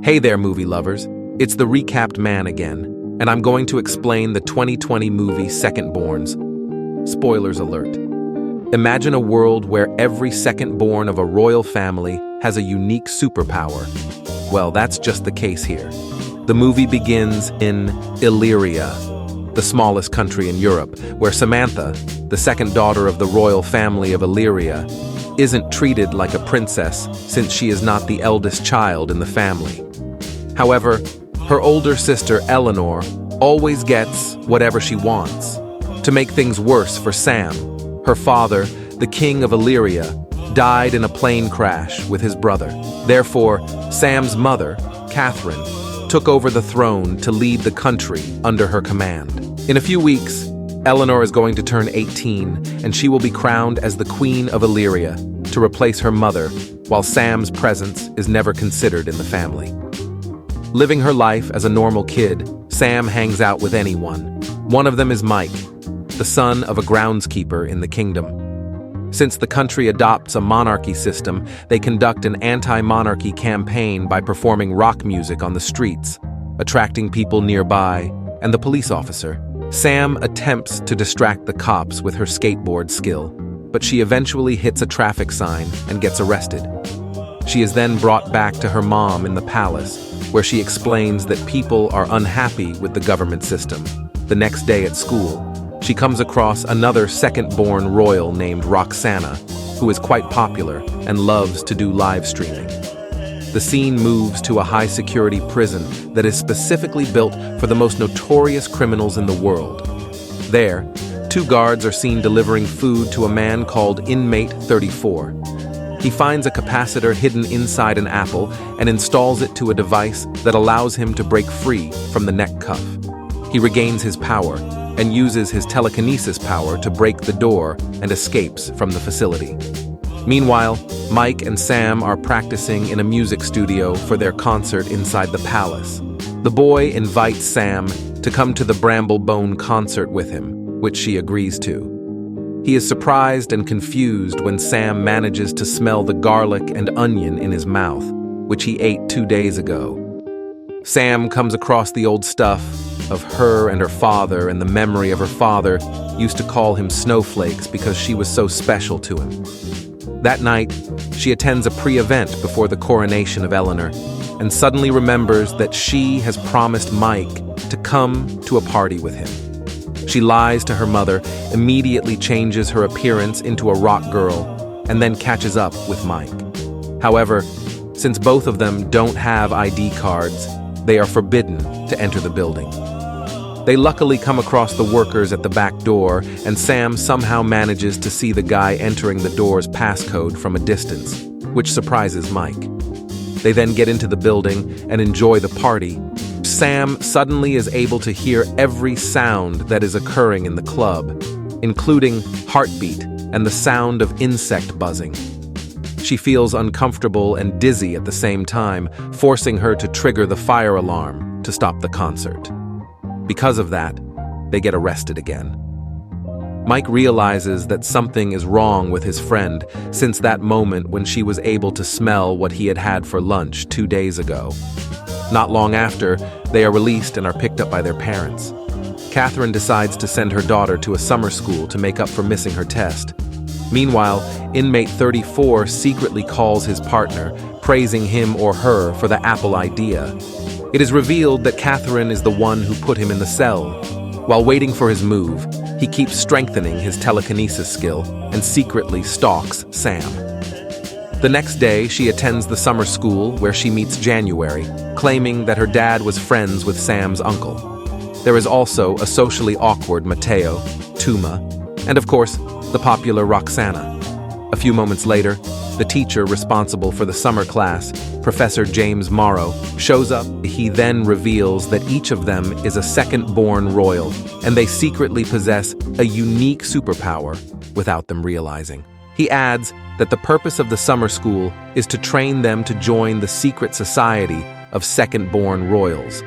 Hey there, movie lovers. It's the recapped man again, and I'm going to explain the 2020 movie Secondborns. Spoilers alert. Imagine a world where every second-born of a royal family has a unique superpower. Well, that's just the case here. The movie begins in Illyria, the smallest country in Europe, where Samantha, the second daughter of the royal family of Illyria, isn't treated like a princess since she is not the eldest child in the family. However, her older sister Eleanor always gets whatever she wants. To make things worse for Sam, her father, the king of Illyria, died in a plane crash with his brother. Therefore, Sam's mother, Catherine, took over the throne to lead the country under her command. In a few weeks, Eleanor is going to turn 18, and she will be crowned as the Queen of Illyria to replace her mother, while Sam's presence is never considered in the family. Living her life as a normal kid, Sam hangs out with anyone. One of them is Mike, the son of a groundskeeper in the kingdom. Since the country adopts a monarchy system, they conduct an anti-monarchy campaign by performing rock music on the streets, attracting people nearby and the police officer. Sam attempts to distract the cops with her skateboard skill, but she eventually hits a traffic sign and gets arrested. She is then brought back to her mom in the palace, where she explains that people are unhappy with the government system. The next day at school, she comes across another second-born royal named Roxana, who is quite popular and loves to do live streaming. The scene moves to a high-security prison that is specifically built for the most notorious criminals in the world. There, two guards are seen delivering food to a man called Inmate 34. He finds a capacitor hidden inside an apple and installs it to a device that allows him to break free from the neck cuff. He regains his power and uses his telekinesis power to break the door and escapes from the facility. Meanwhile, Mike and Sam are practicing in a music studio for their concert inside the palace. The boy invites Sam to come to the Bramblebone concert with him, which she agrees to. He is surprised and confused when Sam manages to smell the garlic and onion in his mouth, which he ate 2 days ago. Sam comes across the old stuff of her and her father, and the memory of her father used to call him snowflakes because she was so special to him. That night, she attends a pre-event before the coronation of Eleanor, and suddenly remembers that she has promised Mike to come to a party with him. She lies to her mother, immediately changes her appearance into a rock girl, and then catches up with Mike. However, since both of them don't have ID cards, they are forbidden to enter the building. They luckily come across the workers at the back door, and Sam somehow manages to see the guy entering the door's passcode from a distance, which surprises Mike. They then get into the building and enjoy the party. Sam suddenly is able to hear every sound that is occurring in the club, including heartbeat and the sound of insect buzzing. She feels uncomfortable and dizzy at the same time, forcing her to trigger the fire alarm to stop the concert. Because of that, they get arrested again. Mike realizes that something is wrong with his friend since that moment when she was able to smell what he had had for lunch 2 days ago. Not long after, they are released and are picked up by their parents. Catherine decides to send her daughter to a summer school to make up for missing her test. Meanwhile, Inmate 34 secretly calls his partner, praising him or her for the apple idea. It is revealed that Catherine is the one who put him in the cell. While waiting for his move, he keeps strengthening his telekinesis skill and secretly stalks Sam. The next day, she attends the summer school where she meets January, claiming that her dad was friends with Sam's uncle. There is also a socially awkward Matteo, Tuma, and of course, the popular Roxana. A few moments later, the teacher responsible for the summer class, Professor James Morrow, shows up. He then reveals that each of them is a second-born royal, and they secretly possess a unique superpower without them realizing. He adds that the purpose of the summer school is to train them to join the secret society of second-born royals.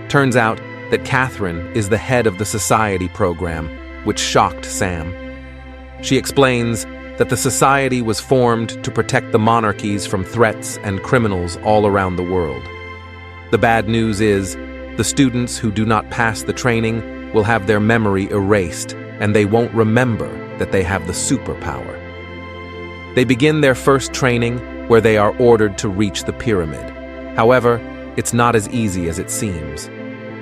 Turns out that Catherine is the head of the society program, which shocked Sam. She explains that the society was formed to protect the monarchies from threats and criminals all around the world. The bad news is, the students who do not pass the training will have their memory erased, and they won't remember that they have the superpower. They begin their first training where they are ordered to reach the pyramid. However, it's not as easy as it seems.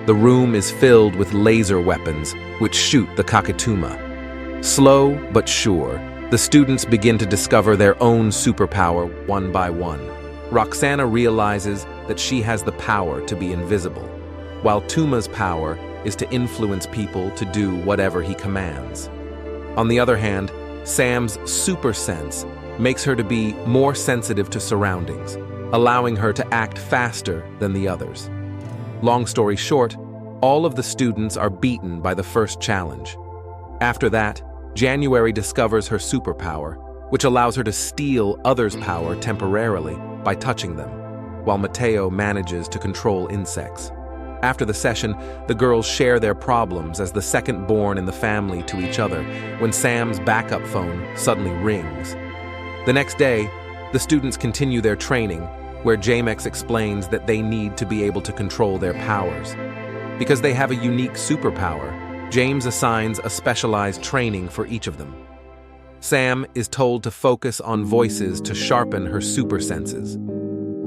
The room is filled with laser weapons which shoot the Kakatuma. Slow but sure, the students begin to discover their own superpower one by one. Roxana realizes that she has the power to be invisible, while Tuma's power is to influence people to do whatever he commands. On the other hand, Sam's super sense makes her to be more sensitive to surroundings, allowing her to act faster than the others. Long story short, all of the students are beaten by the first challenge. After that, January discovers her superpower, which allows her to steal others' power temporarily by touching them, while Mateo manages to control insects. After the session, the girls share their problems as the second born in the family to each other when Sam's backup phone suddenly rings. The next day, the students continue their training, where Jamex explains that they need to be able to control their powers. Because they have a unique superpower, James assigns a specialized training for each of them. Sam is told to focus on voices to sharpen her super senses.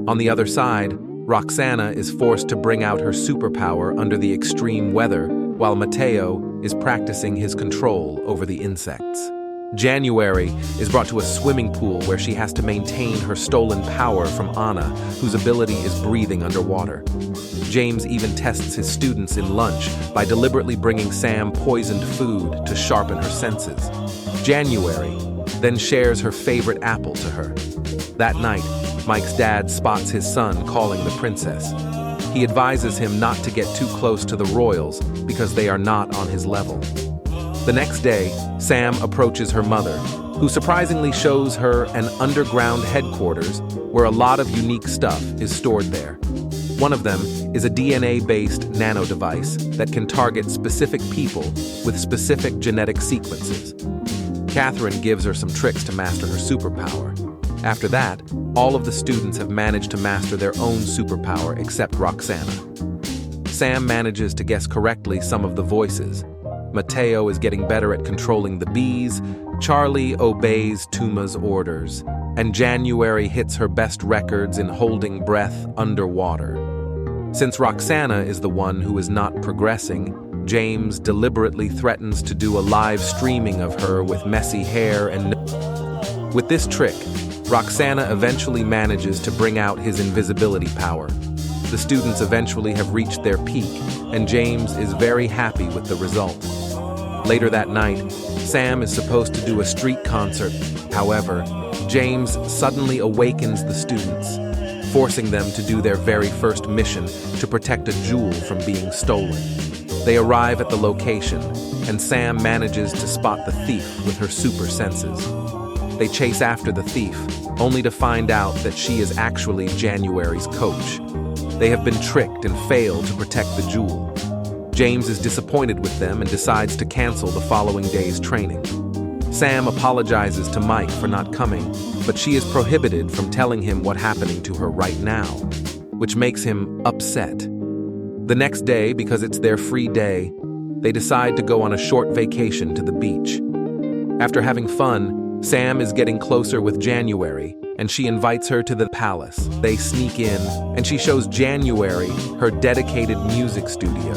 On the other side, Roxana is forced to bring out her superpower under the extreme weather, while Mateo is practicing his control over the insects. January is brought to a swimming pool where she has to maintain her stolen power from Anna, whose ability is breathing underwater. James even tests his students in lunch by deliberately bringing Sam poisoned food to sharpen her senses. January then shares her favorite apple to her. That night, Mike's dad spots his son calling the princess. He advises him not to get too close to the royals because they are not on his level. The next day, Sam approaches her mother, who surprisingly shows her an underground headquarters where a lot of unique stuff is stored there. One of them is a DNA-based nano device that can target specific people with specific genetic sequences. Catherine gives her some tricks to master her superpower. After that, all of the students have managed to master their own superpower except Roxana. Sam manages to guess correctly some of the voices. Mateo is getting better at controlling the bees, Charlie obeys Tuma's orders, and January hits her best records in holding breath underwater. Since Roxana is the one who is not progressing, James deliberately threatens to do a live streaming of her with messy hair and With this trick, Roxana eventually manages to bring out his invisibility power. The students eventually have reached their peak, and James is very happy with the result. Later that night, Sam is supposed to do a street concert. However, James suddenly awakens the students, forcing them to do their very first mission to protect a jewel from being stolen. They arrive at the location, and Sam manages to spot the thief with her super senses. They chase after the thief, only to find out that she is actually January's coach. They have been tricked and failed to protect the jewel. James is disappointed with them and decides to cancel the following day's training. Sam apologizes to Mike for not coming, but she is prohibited from telling him what's happening to her right now, which makes him upset. The next day, because it's their free day, they decide to go on a short vacation to the beach. After having fun, Sam is getting closer with January, and she invites her to the palace. They sneak in, and she shows January her dedicated music studio,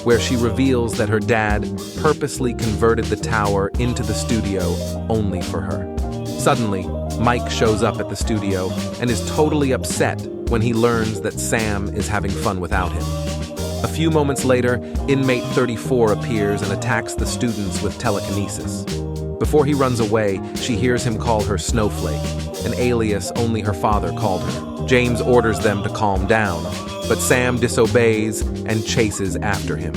where she reveals that her dad purposely converted the tower into the studio only for her. Suddenly, Mike shows up at the studio and is totally upset when he learns that Sam is having fun without him. A few moments later, inmate 34 appears and attacks the students with telekinesis. Before he runs away, she hears him call her Snowflake, an alias only her father called her. James orders them to calm down, but Sam disobeys and chases after him.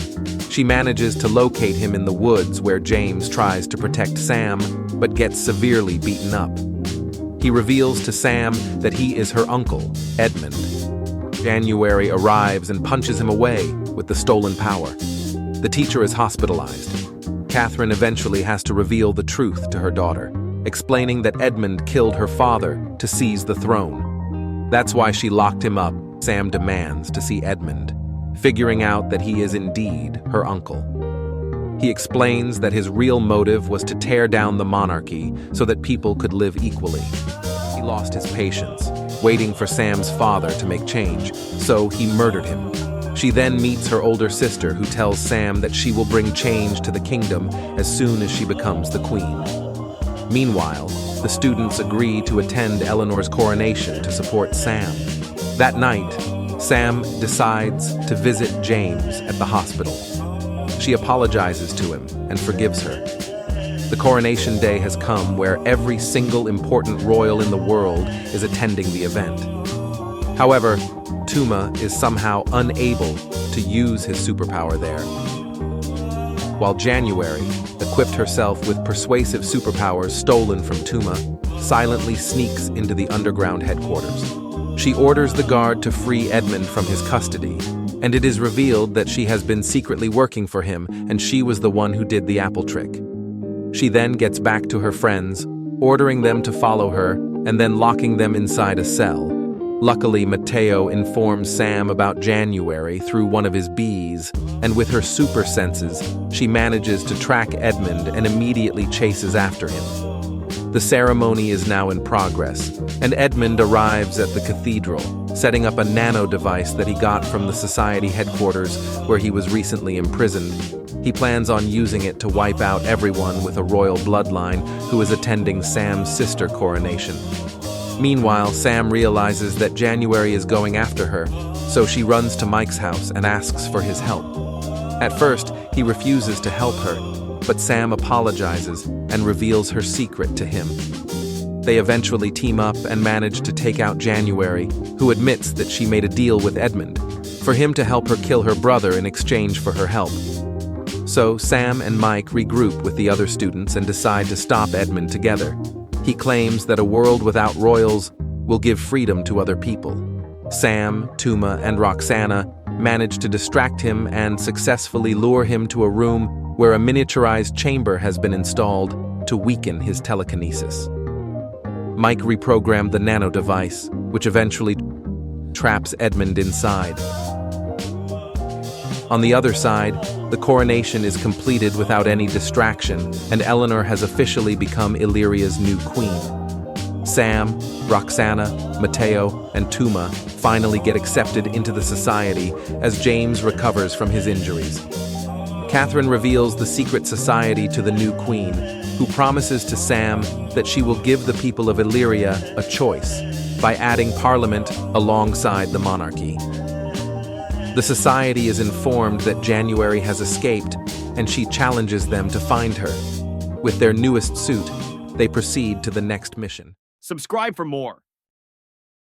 She manages to locate him in the woods where James tries to protect Sam, but gets severely beaten up. He reveals to Sam that he is her uncle, Edmund. January arrives and punches him away with the stolen power. The teacher is hospitalized. Catherine eventually has to reveal the truth to her daughter, explaining that Edmund killed her father to seize the throne. That's why she locked him up Sam demands to see Edmund, figuring out that he is indeed her uncle. He explains that his real motive was to tear down the monarchy so that people could live equally. He lost his patience, waiting for Sam's father to make change, so he murdered him. She then meets her older sister, who tells Sam that she will bring change to the kingdom as soon as she becomes the queen. Meanwhile, the students agree to attend Eleanor's coronation to support Sam. That night, Sam decides to visit James at the hospital. She apologizes to him and forgives her. The coronation day has come, where every single important royal in the world is attending the event. However, Tuma is somehow unable to use his superpower there. While January, equipped herself with persuasive superpowers stolen from Tuma, silently sneaks into the underground headquarters. She orders the guard to free Edmund from his custody, and it is revealed that she has been secretly working for him, and she was the one who did the apple trick. She then gets back to her friends, ordering them to follow her, and then locking them inside a cell. Luckily, Matteo informs Sam about January through one of his bees, and with her super senses, she manages to track Edmund and immediately chases after him. The ceremony is now in progress, and Edmund arrives at the cathedral, setting up a nano device that he got from the society headquarters where he was recently imprisoned. He plans on using it to wipe out everyone with a royal bloodline who is attending Sam's sister coronation. Meanwhile, Sam realizes that January is going after her, so she runs to Mike's house and asks for his help. At first, he refuses to help her, but Sam apologizes and reveals her secret to him. They eventually team up and manage to take out January, who admits that she made a deal with Edmund for him to help her kill her brother in exchange for her help. So Sam and Mike regroup with the other students and decide to stop Edmund together. He claims that a world without royals will give freedom to other people. Sam, Tuma, and Roxana manage to distract him and successfully lure him to a room where a miniaturized chamber has been installed to weaken his telekinesis. Mike reprogrammed the nano device, which eventually traps Edmund inside. On the other side, the coronation is completed without any distraction, and Eleanor has officially become Illyria's new queen. Sam, Roxana, Matteo, and Tuma finally get accepted into the society as James recovers from his injuries. Catherine reveals the secret society to the new queen, who promises to Sam that she will give the people of Illyria a choice by adding parliament alongside the monarchy. The society is informed that January has escaped, and she challenges them to find her. With their newest suit, they proceed to the next mission. Subscribe for more.